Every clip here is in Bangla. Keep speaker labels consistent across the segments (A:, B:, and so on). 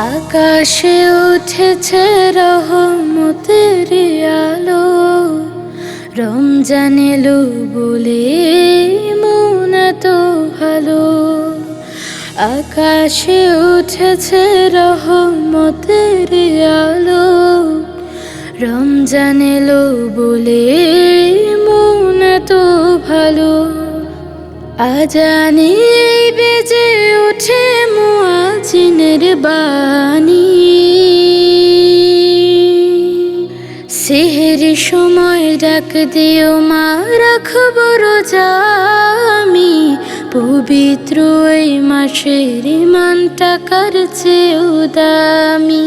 A: আকাশে উঠেছে রহমতের আলো, রমজান এলো বলে মন এত ভালো। আকাশে উঠেছে রহমতের আলো, রমজান এলো বলে মন এত ভালো। আজানে বেজে ওঠে মুয়াজ্জিনের বাণী, সেহেরি সময় ডাক দিও মা, রাখবো রোজা আমি। পবিত্র এই মাসের ইমানটা কারছে উদামি,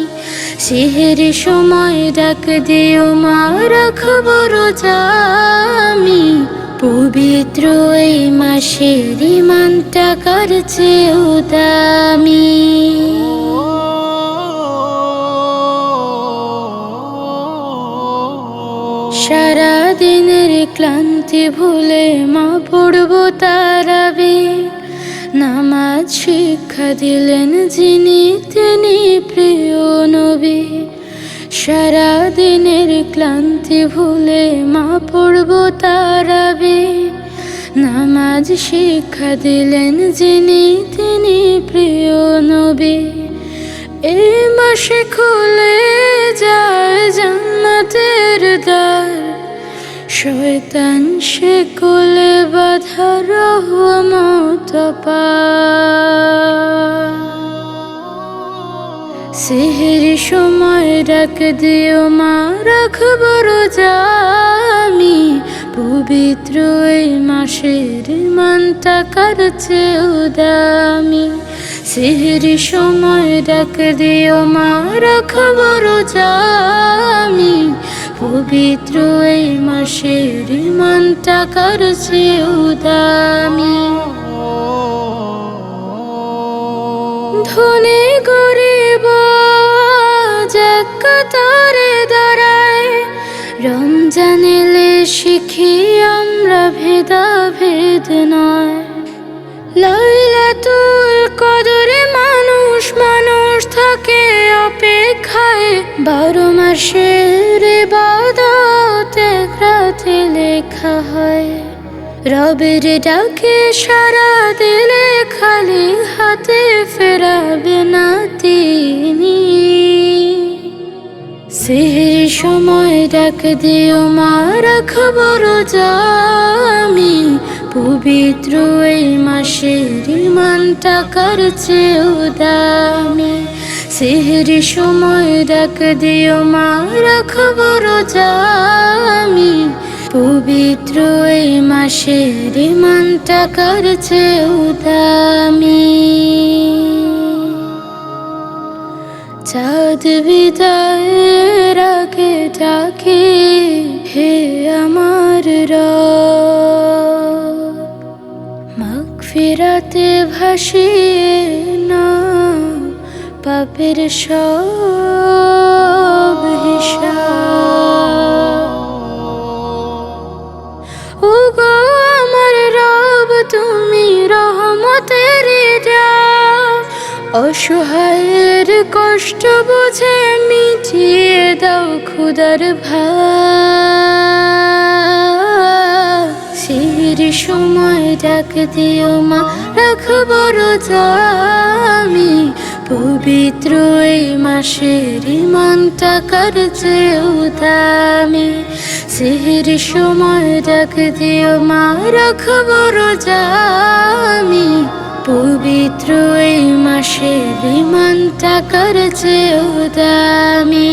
A: সেহেরি সময় ডাক দিও মা, রাখবো রোজা আমি। পবিত্র এই মাসের ইমানটা কারছে উদামি। সারা দিনের ক্লান্তি ভুলে মা পড়বো তারাবি, নামাজ শিক্ষা দিলেন যিনি তিনি প্রিয় নবী। সারা দিনের ক্লান্তি ভুলে মা পড়বো তারাবি, নামাজ শিক্ষা দিলেন যিনি তিনি প্রিয় নবী। এই মাসে খুলে যায় জান্নাতের দ্বার, শয়তান সে কোলে বাঁধা রহমত পায়। সেহেরি সময় ডাক দিও মা, রাখবো রোজা আমি। পবিত্র এই মাসের ইমানটা কারছে উদামি, সেহেরি সময় ডাক দিও মা, রাখবো রোজা আমি। পবিত্র এই মাসের ইমানটা কারছে উদামি। ধনী গরিব আজ এক কাতারে দাঁড়ায়, রমজান এলে শিখি আমরা ভেদাভেদ নয়। লাইলাতুল কদরে মানুষ থাকে অপেক্ষায়, 12 মাসের ইবাদত এক রাতে লেখা হয়। রবের ডাকে সারা দিলে খালি হাতে ফেরাবে না তিনি, সেহেরি সময় ডাক দিও মা, রাখবো রোজা আমি। পবিত্র এই মাসের ইমানটা কারছে উদামি, সেহেরি সময় ডাক দিও মা, রাখবো রোজা আমি। পবিত্র এই মাসের ইমানটা কারছে উদামি। চাঁদ বিদায়ের আগে ডাকে, হে আমার রব, মাগফিরাতে ভাসিয়ে না পাপের সব হিসাব। ওগো আমার রব তুমি রহমতের দাও, অসহায়ের কষ্ট বুঝে মিটিয়ে দাও ক্ষুধার ভার। সেহেরি সময় ডাক দিও মা, রাখবো রোজা আমি। পবিত্র এই মাসের ইমানটা কারছে উদামি, সেহেরি সময় ডাক দিও মা, রাখবো রোজা আমি। পবিত্র এই মাসের ইমানটা কারছে উদামি।